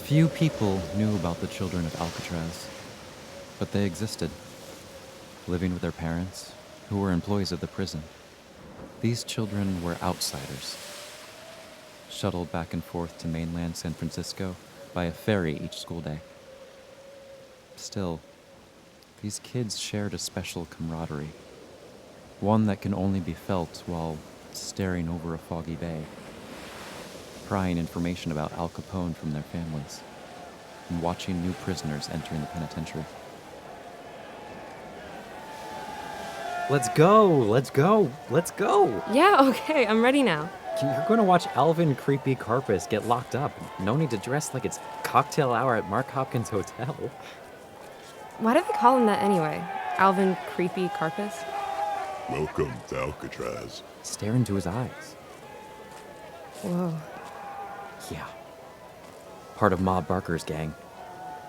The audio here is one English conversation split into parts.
Few people knew about the children of Alcatraz, but they existed, living with their parents, who were employees of the prison. These children were outsiders, shuttled back and forth to mainland San Francisco by a ferry each school day. Still, these kids shared a special camaraderie, one that can only be felt while staring over a foggy bay, prying information about Al Capone from their families, and watching new prisoners entering the penitentiary. Let's go. Yeah, okay, I'm ready now. You're going to watch Alvin Creepy Carpus get locked up. No need to dress like it's cocktail hour at Mark Hopkins Hotel. Why do they call him that anyway? Alvin Creepy Carpus? Welcome to Alcatraz. Stare into his eyes. Whoa. Yeah. Part of Ma Barker's gang.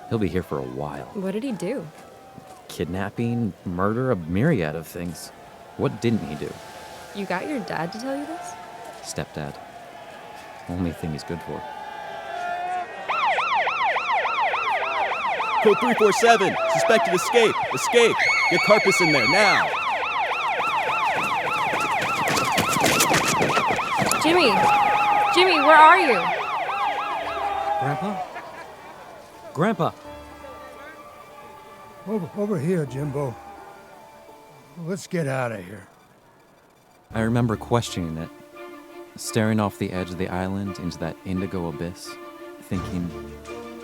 He'll be here for a while. What did he do? Kidnapping, murder, a myriad of things. What didn't he do? You got your dad to tell you this? Stepdad. Only thing he's good for. Code 347, suspected escape. Escape. Get Carpus in there, now. Jimmy, where are you? Grandpa? Over here, Jimbo. Let's get out of here. I remember questioning it, staring off the edge of the island into that indigo abyss, thinking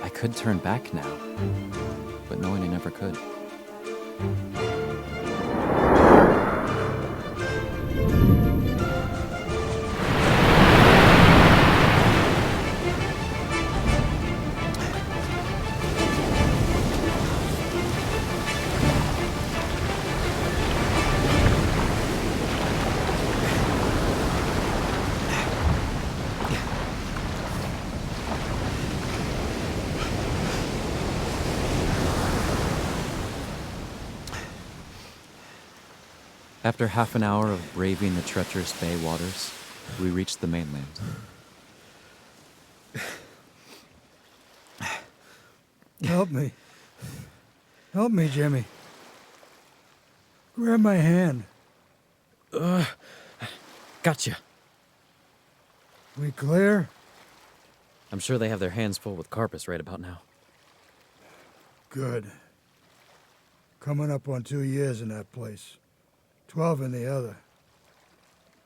I could turn back now, but knowing I never could. After half an hour of braving the treacherous bay waters, we reached the mainland. Help me. Help me, Jimmy. Grab my hand. Gotcha. We clear? I'm sure they have their hands full with Carpus right about now. Good. Coming up on 2 years in that place. 12 in the other.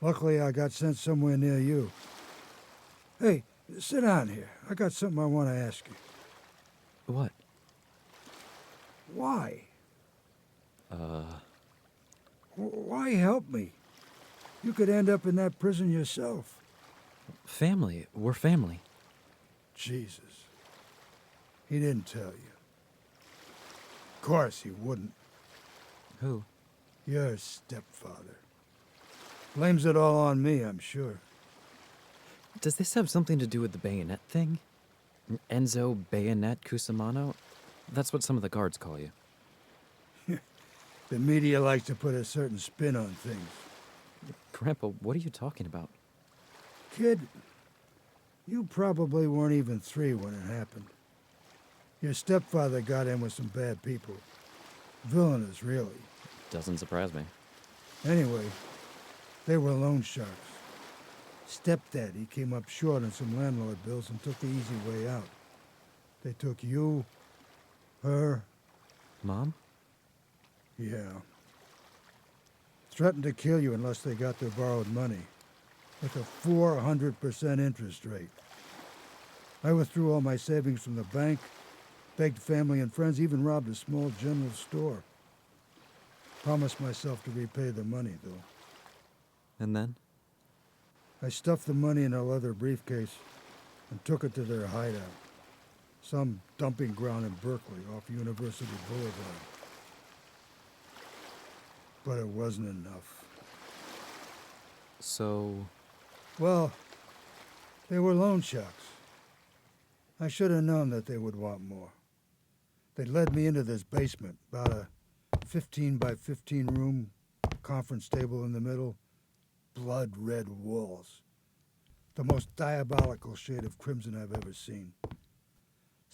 Luckily, I got sent somewhere near you. Hey, sit down here. I got something I want to ask you. What? Why? Why help me? You could end up in that prison yourself. Family. We're family. Jesus. He didn't tell you. Of course he wouldn't. Who? Your stepfather. Blames it all on me, I'm sure. Does this have something to do with the bayonet thing? Enzo Bayonet Cusimano? That's what some of the guards call you. The media likes to put a certain spin on things. Grandpa, what are you talking about? Kid, you probably weren't even 3 when it happened. Your stepfather got in with some bad people. Villainous, really. Doesn't surprise me. Anyway, they were loan sharks. Stepdad, he came up short on some landlord bills and took the easy way out. They took you, her. Mom? Yeah. Threatened to kill you unless they got their borrowed money. With a 400% interest rate. I withdrew all my savings from the bank, begged family and friends, even robbed a small general store. Promised myself to repay the money, though. And then? I stuffed the money in a leather briefcase and took it to their hideout. Some dumping ground in Berkeley off University Boulevard. But it wasn't enough. So... Well, they were loan sharks. I should have known that they would want more. They led me into this basement, about a 15 by 15 room, conference table in the middle, blood red walls. The most diabolical shade of crimson I've ever seen.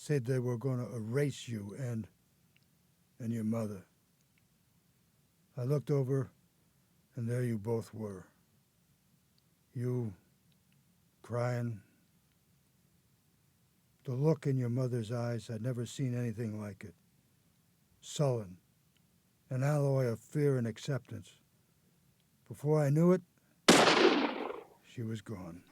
said they were going to erase you and your mother. I looked over, and there you both were. You crying. The look in your mother's eyes, I'd never seen anything like it. Sullen, an alloy of fear and acceptance. Before I knew it, she was gone.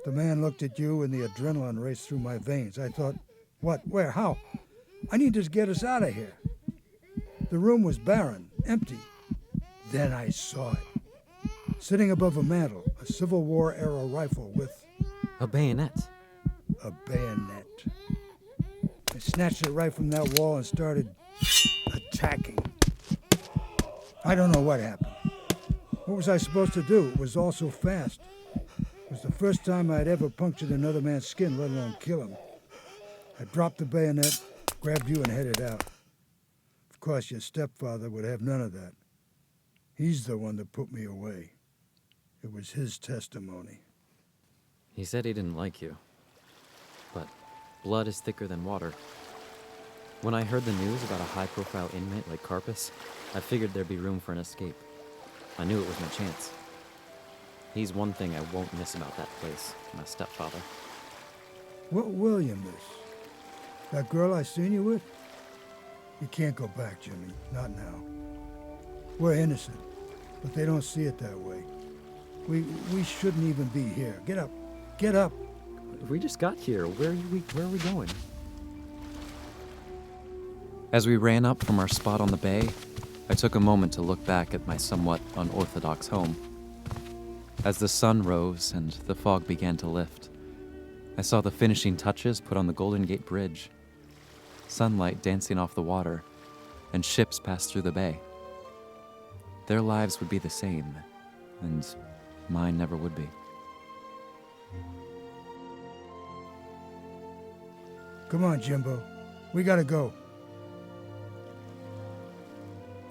The man looked at you and the adrenaline raced through my veins. I thought, what, where, how? I need to get us out of here. The room was barren, empty. Then I saw it. Sitting above a mantel, a Civil War era rifle with A bayonet. a bayonet. I snatched it right from that wall and started attacking. I don't know what happened. What was I supposed to do? It was all so fast. It was the first time I'd ever punctured another man's skin, let alone kill him. I dropped the bayonet, grabbed you, and headed out. Of course, your stepfather would have none of that. He's the one that put me away. It was his testimony. He said he didn't like you. But blood is thicker than water. When I heard the news about a high-profile inmate like Carpus, I figured there'd be room for an escape. I knew it was my chance. He's one thing I won't miss about that place, my stepfather. What will you miss? That girl I seen you with? You can't go back, Jimmy. Not now. We're innocent, but they don't see it that way. We shouldn't even be here. Get up. Get up. We just got here. Where are we going? As we ran up from our spot on the bay, I took a moment to look back at my somewhat unorthodox home. As the sun rose and the fog began to lift, I saw the finishing touches put on the Golden Gate Bridge, sunlight dancing off the water, and ships pass through the bay. Their lives would be the same, and mine never would be. Come on, Jimbo. We gotta go.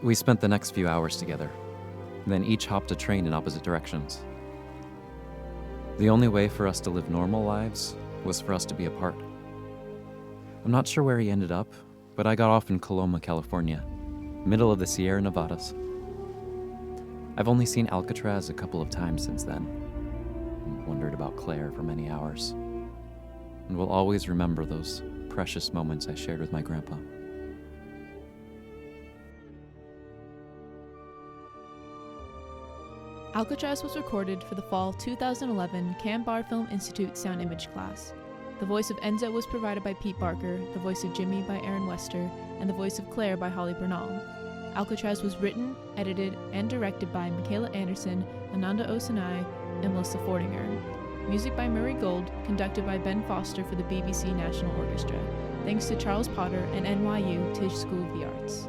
We spent the next few hours together, then each hopped a train in opposite directions. The only way for us to live normal lives was for us to be apart. I'm not sure where he ended up, but I got off in Coloma, California, middle of the Sierra Nevadas. I've only seen Alcatraz a couple of times since then, and wondered about Claire for many hours, and will always remember those precious moments I shared with my grandpa. Alcatraz was recorded for the fall 2011 Cam Bar Film Institute Sound Image class. The voice of Enzo was provided by Pete Barker, the voice of Jimmy by Aaron Wester, and the voice of Claire by Holly Bernal. Alcatraz was written, edited, and directed by Michaela Anderson, Ananda Osanai, and Melissa Fordinger. Music by Murray Gold, conducted by Ben Foster for the BBC National Orchestra. Thanks to Charles Potter and NYU Tisch School of the Arts.